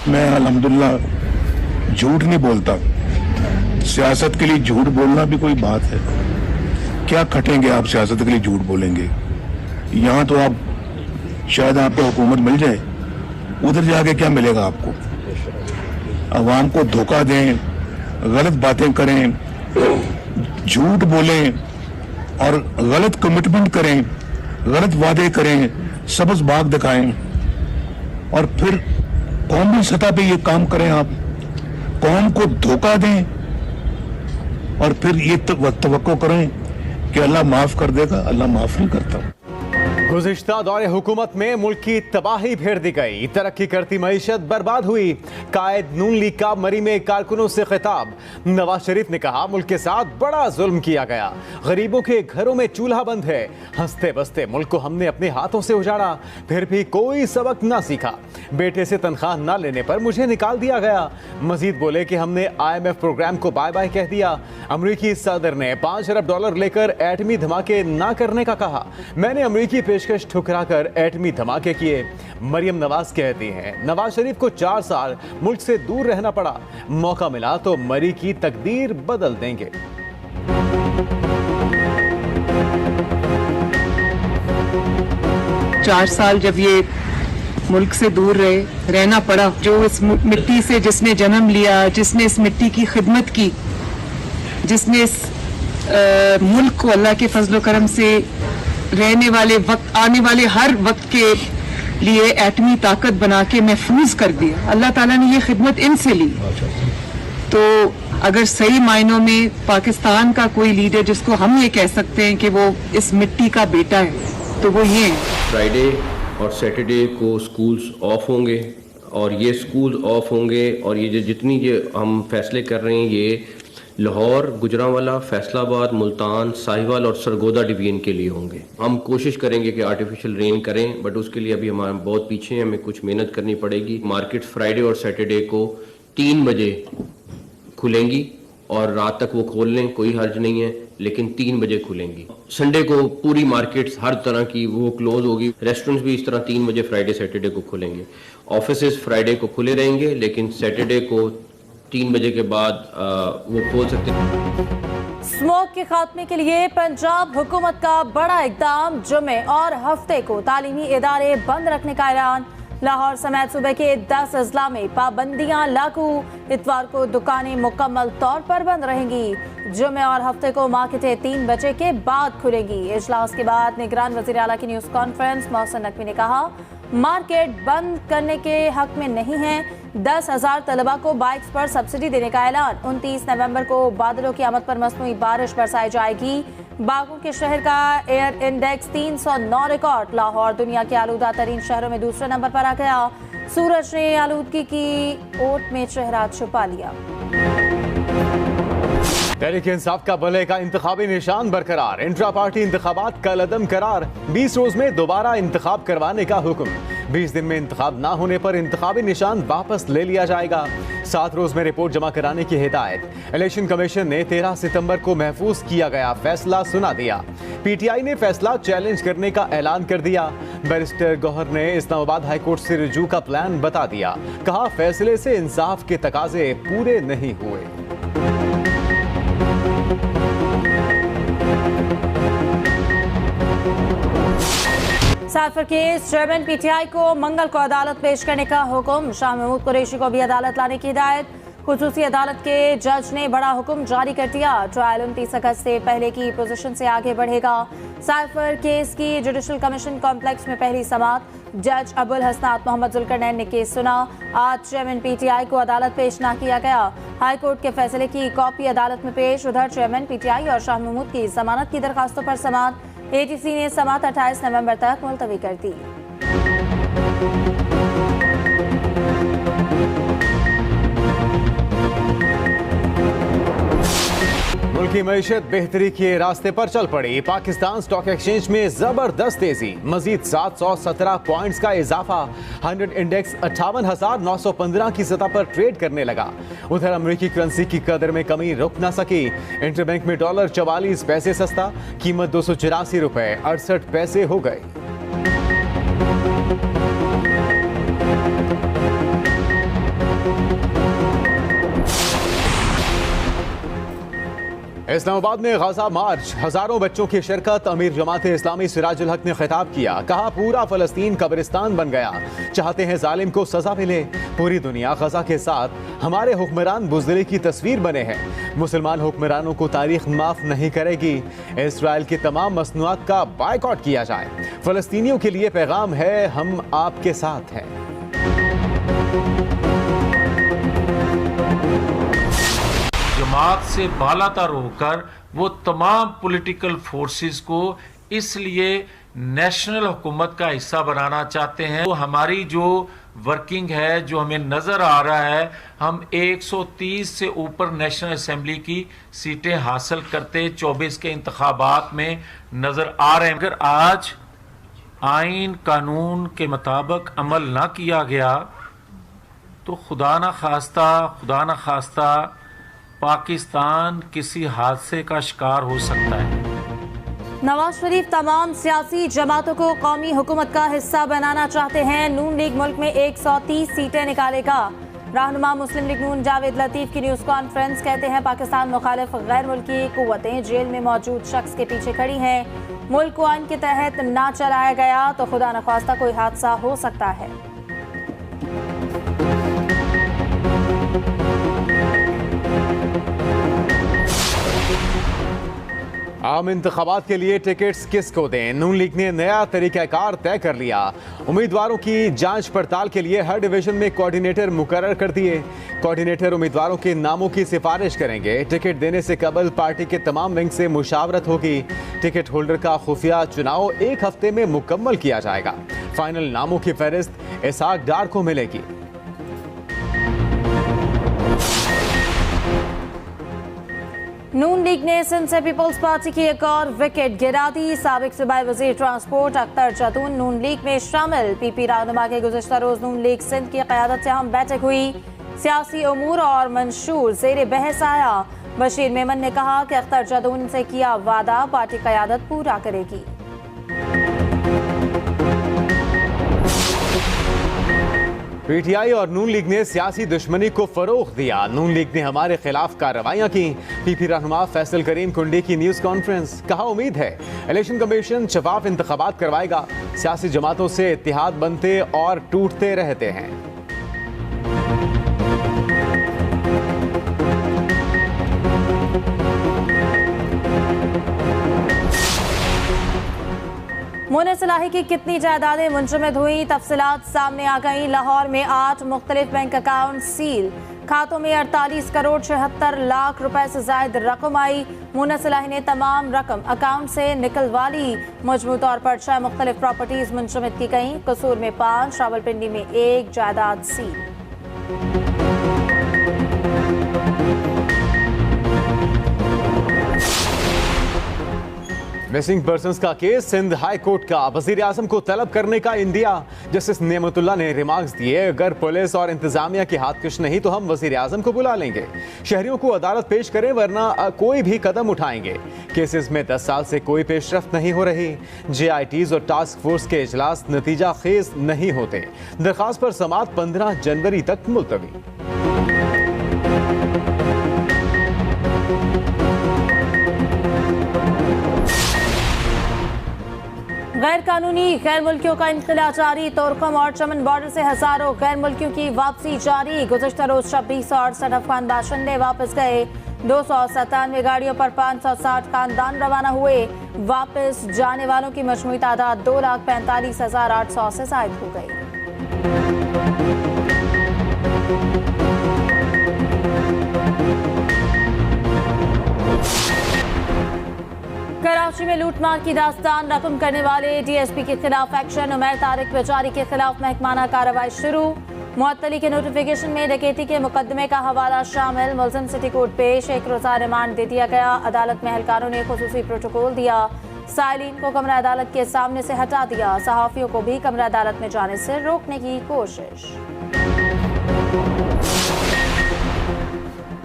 मैं अल्हम्दुलिल्लाह झूठ नहीं बोलता। सियासत के लिए झूठ बोलना भी कोई बात है? क्या खटेंगे आप सियासत के लिए झूठ बोलेंगे? यहाँ तो आप शायद आपको हुकूमत मिल जाए, उधर जाके क्या मिलेगा आपको? अवाम को धोखा दें, गलत बातें करें, झूठ बोलें और गलत कमिटमेंट करें, गलत वादे करें, सबज बाग दिखाएं और फिर कौमी सतह पे ये काम करें। आप कौम को धोखा दें और फिर ये तवक्को करें कि अल्लाह माफ कर देगा। अल्लाह माफ नहीं करता। गुज़िश्ता दौरे हुकूमत में मुल्क की तबाही फेर दी गई, तरक्की करती मईशत बर्बाद हुई। कायद नून लीग का मरी में कारकुनों से खिताब। नवाज शरीफ ने कहा मुल्क के साथ बड़ा जुल्म किया गया, गरीबों के घरों में चूल्हा बंद है। हंसते बसते मुल्क को हमने अपने हाथों से उजाड़ा, फिर भी कोई सबक ना सीखा। बेटे से तनख्वाह ना लेने पर मुझे निकाल दिया गया। मजीद बोले कि हमने IMF प्रोग्राम को बाय बाय कह दिया। अमरीकी सदर ने $5 अरब लेकर एटमी धमाके ना करने का कहा। मैंने अमरीकी पेशकश ठुकराकर एटमी धमाके किए। मरियम नवाज कहती हैं नवाज शरीफ को 4 साल मुल्क से दूर रहना पड़ा, मौका मिला तो मरी की तकदीर बदल देंगे। 4 साल जब ये मुल्क से दूर रहना पड़ा, जो इस मिट्टी से जिसने जन्म लिया, जिसने इस मिट्टी की खिदमत की, जिसने इस मुल्क को अल्लाह के फजल करम से रहने वाले वक्त, आने वाले हर वक्त के लिए एटमी ताकत बना के महफूज कर दिया, अल्लाह ताला ने ये खिदमत इनसे ली। तो अगर सही मायनों में पाकिस्तान का कोई लीडर जिसको हम ये कह सकते हैं कि वो इस मिट्टी का बेटा है, तो वो ये है। फ्राइडे और सैटरडे को स्कूल्स ऑफ होंगे और ये स्कूल ऑफ होंगे और ये जितनी जो हम फैसले कर रहे हैं ये लाहौर, गुजरांवाला, फैसलाबाद, मुल्तान, साहिवाल और सरगोदा डिवीजन के लिए होंगे। हम कोशिश करेंगे कि आर्टिफिशियल रेन करें, बट उसके लिए अभी हमारे बहुत पीछे हैं, हमें कुछ मेहनत करनी पड़ेगी। मार्केट फ्राइडे और सैटरडे को 3 बजे खुलेंगी और रात तक वो खोल लें, कोई हर्ज नहीं है, लेकिन 3 बजे खुलेंगी। संडे को पूरी मार्केट्स हर तरह की वो क्लोज होगी। रेस्टोरेंट्स भी इस तरह 3 बजे फ्राइडे सैटरडे को खुलेंगे। ऑफिसेज फ्राइडे को खुले रहेंगे, लेकिन सैटरडे को 3 बजे के बाद वो खोल सकते हैं। स्मोक के खात्मे के लिए पंजाब हुकूमत का बड़ा इकदाम। जुमे और हफ्ते को तालीमी इदारे बंद रखने का ऐलान। लाहौर समेत सूबे के 10 अजला में पाबंदियां लागू। इतवार को दुकानें मुकम्मल तौर पर बंद रहेंगी। जुमे और हफ्ते को मार्केटें 3 बजे के बाद खुलेंगी। इजलास के बाद निगरान वज़ीर आला की न्यूज़ कॉन्फ्रेंस मोहसिन नकवी ने कहा मार्केट बंद करने के हक में नहीं है। 10,000 तलबा को बाइक्स पर सब्सिडी देने का ऐलान। 29 नवंबर को बादलों की आमद पर मसनूई बारिश बरसाई जाएगी। बागों के शहर का एयर इंडेक्स 309 रिकॉर्ड। लाहौर दुनिया के आलूदा तरीन शहरों में दूसरे नंबर पर आ गया। सूरज ने आलूदगी की ओट में चेहरा छुपा लिया। तहरीक इंसाफ का बले का इंतखाबी निशान बरकरार। इंट्रा पार्टी इंतखाबात कल अदम करार। 20 रोज में दोबारा इंतखाब करवाने का हुक्म। 20 दिन में इंतखाब ना होने पर इंतखाबी निशान वापस ले लिया जाएगा। 7 रोज में रिपोर्ट जमा कराने की हिदायत। इलेक्शन कमीशन ने 13 सितंबर को महफूज किया गया फैसला सुना दिया। PTI ने फैसला चैलेंज करने का ऐलान कर दिया। बैरिस्टर गौहर ने इस्लामाबाद हाईकोर्ट से रुजू का प्लान बता दिया। कहा फैसले से इंसाफ के तकाजे पूरे नहीं हुए। साइफर केस चेयरमैन PTI को मंगल को अदालत पेश करने का हुक्म। शाह महमूद कुरैशी को भी अदालत लाने की हिदायत। खुसूसी अदालत के जज ने बड़ा हुक्म जारी कर दिया। ट्रायल 29 अगस्त से पहले की पोजीशन से आगे बढ़ेगा। साइफर केस की जुडिशल कमीशन कॉम्प्लेक्स में पहली समाअत। जज अबुल हसनात मोहम्मद जुल्करनैन ने केस सुना। आज चेयरमैन PTI को अदालत पेश न किया गया। हाईकोर्ट के फैसले की कॉपी अदालत में पेश। उधर चेयरमैन PTI और शाह महमूद की जमानत की दरखास्तों पर समाअत। ATC ने समाअत 28 नवंबर तक मुलतवी कर दी। मुल्क की मईशत बेहतरी के रास्ते पर चल पड़ी। पाकिस्तान स्टॉक एक्सचेंज में जबरदस्त तेजी। मजीद 717 पॉइंट्स का इजाफा। 100 इंडेक्स 58,915 की सतह पर ट्रेड करने लगा। उधर अमेरिकी करेंसी की कदर में कमी रुक न सकी। इंटरबैंक में डॉलर 44 पैसे सस्ता, कीमत 284 रुपए 68 पैसे हो गए। इस्लामाबाद में गाजा मार्च, हजारों बच्चों की शिरकत। अमीर जमात इस्लामी सिराजुल हक ने खिताब किया, कहा पूरा फलस्तीन कब्रिस्तान बन गया, चाहते हैं जालिम को सजा मिले। पूरी दुनिया गजा के साथ, हमारे हुक्मरान बुज़दिली की तस्वीर बने हैं। मुसलमान हुक्मरानों को तारीख माफ नहीं करेगी। इसराइल की तमाम मसनूआत का बायकॉट किया जाए। फलस्तीनियों के लिए पैगाम है, हम आपके साथ हैं। जमात से बालातर होकर वो तमाम पॉलिटिकल फोर्सेस को इसलिए नेशनल हुकूमत का हिस्सा बनाना चाहते हैं। तो हमारी जो वर्किंग है, जो हमें नज़र आ रहा है, हम 130 से ऊपर नेशनल असेंबली की सीटें हासिल करते 24 के इंतखाबात में नज़र आ रहे हैं। अगर आज आइन कानून के मुताबिक अमल ना किया गया तो खुदा न खास्ता पाकिस्तान किसी हादसे का शिकार हो सकता है। नवाज शरीफ तमाम सियासी जमातों को कौमी हुकूमत का हिस्सा बनाना चाहते हैं। नून लीग मुल्क में 130 सीटें निकालेगा। रहनुमा मुस्लिम लीग नून जावेद लतीफ की न्यूज़ कॉन्फ्रेंस, कहते हैं पाकिस्तान मुखालिफ गैर मुल्की कुव्वतें जेल में मौजूद शख्स के पीछे खड़ी हैं। मुल्क को आइन के तहत ना चलाया गया तो खुदा न खास्ता कोई हादसा हो सकता है। आम इंतखाबात के लिए टिकट्स किसको दें, नून लीग ने नया तरीकाकार तय कर लिया। उम्मीदवारों की जांच पड़ताल के लिए हर डिवीजन में कोऑर्डिनेटर मुकर्रर कर दिए। कोऑर्डिनेटर उम्मीदवारों के नामों की सिफारिश करेंगे। टिकट देने से कबल पार्टी के तमाम विंग से मुशावरत होगी। टिकट होल्डर का खुफिया चुनाव 1 हफ्ते में मुकम्मल किया जाएगा। फाइनल नामों की फहरिस्त इसाक डार को मिलेगी। नून लीग ने सिंध से पीपल्स पार्टी की एक और विकेट गिरा दी। साबिक सूबाई वजीर ट्रांसपोर्ट अख्तर जैतून नून लीग में शामिल। पीपी रहनुमा के गुज़िश्ता रोज नून लीग सिंध की क़यादत से अहम बैठक हुई। सियासी उमूर और मंशूर ज़ेर बहस आया। बशीर मेमन ने कहा कि अख्तर जैतून से किया वादा पार्टी क़यादत पूरा करेगी। पीटीआई और नून लीग ने सियासी दुश्मनी को फरोग दिया। नून लीग ने हमारे खिलाफ कार्रवाइयां की। पीपी रहनुमा फैसल करीम कुंडी की न्यूज़ कॉन्फ्रेंस, कहा उम्मीद है इलेक्शन कमीशन शफाफ इंतखाबात करवाएगा। सियासी जमातों से इत्तेहाद बनते और टूटते रहते हैं। मोने सलाही की कितनी जायदादें मुंजमद हुई, तफसीलात सामने आ गई। लाहौर में 8 मुख्तलिफ बैंक अकाउंट सील, खातों में 48 करोड़ 76 लाख रुपए से जायद रकम आई। मोने सलाही ने तमाम रकम अकाउंट से निकलवा ली। मजमू तौर पर 6 मुख्तलिफ प्रॉपर्टीज मुंजमद की गई। कसूर में 5, रावलपिंडी में 1 जायदाद सील। मिसिंग पर्संस का केस सिंध हाई कोर्ट का, वजीर आजम को तलब करने का इंदिया। जस्टिस नेमतुल्लाह ने रिमार्क्स दिए, अगर पुलिस और इंतजामिया की हाथकश नहीं तो हम वजीर आजम को बुला लेंगे। शहरियों को अदालत पेश करें वरना कोई भी कदम उठाएंगे। केसेस में 10 साल से कोई पेशरफ्त नहीं हो रही। JITs और टास्क फोर्स के इजलास नतीजा खेज नहीं होते। दरखास्त पर समाअत 15 जनवरी तक मुलतवी। गैर कानूनी गैर मुल्कियों का इनखिला जारी। तोरखम और चमन बॉर्डर से हजारों गैर मुल्कियों की वापसी जारी। गुज़श्ता रोज 2668 अफगान बाशिंदे वापस गए। 297 गाड़ियों पर 560 खानदान रवाना हुए। वापस जाने वालों की मजमूई तादाद 2,45,800 से जायद हो गई। कराची में लूटमार की दास्तान रकम करने वाले DSP के खिलाफ एक्शन। उमर तारिक बेचारी के खिलाफ महकमाना कार्रवाई शुरू। मुअत्तली के नोटिफिकेशन में डकैती के मुकदमे का हवाला शामिल। मुलजिम सिटी कोर्ट पेश, 1 रोज़ा रिमांड दे दिया गया। अदालत में एहलकारों ने खुसूसी प्रोटोकॉल दिया। साइलिन को कमरा अदालत के सामने से हटा दिया। सहाफ़ियों को भी कमरा अदालत में जाने से रोकने की कोशिश।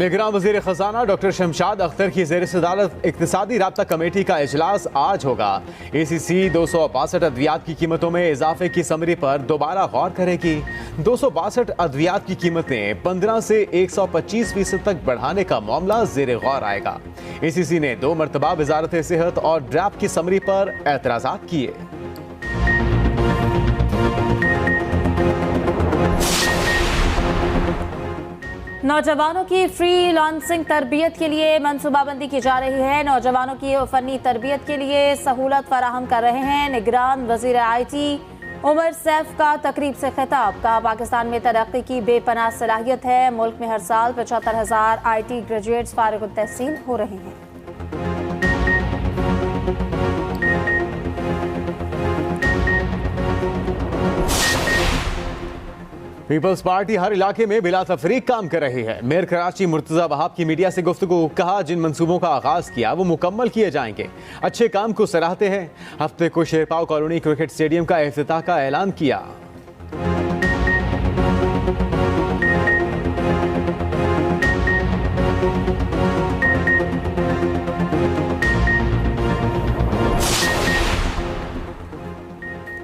निगरान वजीर खजाना डॉक्टर शमशाद अख्तर की ज़ेर सदारत इक्तिसादी राब्ता कमेटी का इजलास आज होगा। ACC 262 अद्वियात की कीमतों में इजाफे की समरी पर दोबारा गौर करेगी। 262 अद्वियात की कीमतें 15 से 125% तक बढ़ाने का मामला ज़ेर गौर आएगा। ACC ने 2 मरतबा वजारत सेहत और ड्रैप की समरी पर एतराज़ात किए। नौजवानों की फ्रीलांसिंग तरबियत के लिए मनसूबाबंदी की जा रही है। नौजवानों की फनी तरबियत के लिए सहूलत फराहम कर रहे हैं। निगरान वजीर IT उमर सैफ का तकरीब से खिताब। कहा, पाकिस्तान में तरक्की की बेपनाह सलाहियत है। मुल्क में हर साल 75,000 IT ग्रेजुएट्स फारिग तहसील हो रहे हैं। पीपल्स पार्टी हर इलाके में बिला तफरीक काम कर रही है। मेयर कराची मुर्तजा वहाब की मीडिया से गुफ्तगू। कहा, जिन मंसूबों का आगाज किया वो मुकम्मल किए जाएंगे। अच्छे काम को सराहते हैं। हफ्ते को शेरपाव कॉलोनी क्रिकेट स्टेडियम का इफ्तिताह का ऐलान किया।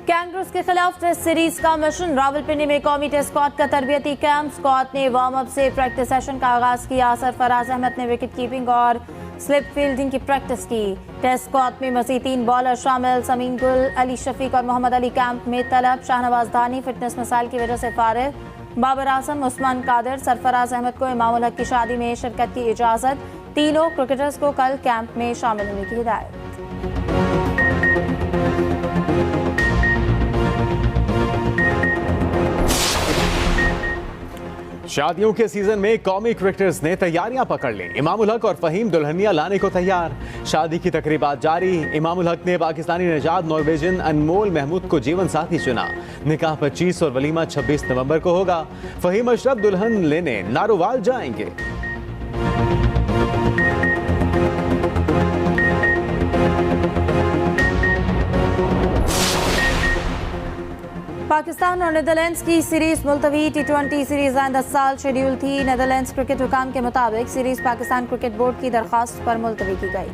कैंगरूज के खिलाफ टेस्ट सीरीज का मिशन। रावलपिंडी में कौमी टेस्ट स्क्वाड का तरबियती कैंप। स्क्वाड ने वार्म अप से प्रैक्टिस सेशन का आगाज किया। सरफराज अहमद ने विकेट कीपिंग और स्लिप फील्डिंग की प्रैक्टिस की। टेस्ट स्क्वाड में मजीद 3 बॉलर शामिल। समीन गुल, अली शफीक और मोहम्मद अली कैंप में तलब। शाहनवाज दानी फिटनेस मसाइल की वजह से फारिग। बाबर आजम, उस्मान कादिर, सरफराज अहमद को इमामुल हक की शादी में शिरकत की इजाजत। तीनों क्रिकेटर्स को कल कैंप में शामिल होने की हिदायत। शादियों के सीजन में कौमी क्रिकेटर्स ने तैयारियां पकड़ ली। इमामुल हक और फहीम दुल्हनिया लाने को तैयार। शादी की तकरीबात जारी। इमामुल हक ने पाकिस्तानी नजाद नॉर्वेजियन अनमोल महमूद को जीवन साथी चुना। निकाह 25 और वलीमा 26 नवंबर को होगा। फहीम अशरफ दुल्हन लेने नारोवाल जाएंगे। पाकिस्तान और नीदरलैंड्स की सीरीज मुलतवी। T20 सीरीज आइंदा साल शेड्यूल थी। नीदरलैंड्स क्रिकेट हुकाम के मुताबिक सीरीज पाकिस्तान क्रिकेट बोर्ड की दरख्वास्त पर मुलतवी की गई।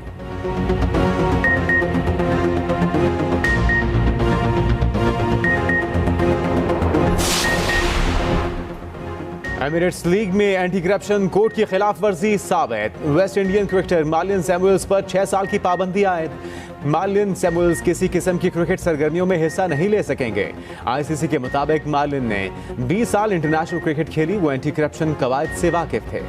एमिरेट्स लीग में एंटी करप्शन कोड की खिलाफ वर्जी साबित। West Indian cricketer Marlon Samuels पर 6 साल की पाबंदी आयद। मार्लिन सैमुअल्स किसी किस्म की क्रिकेट सरगर्मियों में हिस्सा नहीं ले सकेंगे। ICC के मुताबिक मार्लिन ने 20 साल इंटरनेशनल क्रिकेट खेली। वो एंटी करप्शन कवायद से वाकिफ थे।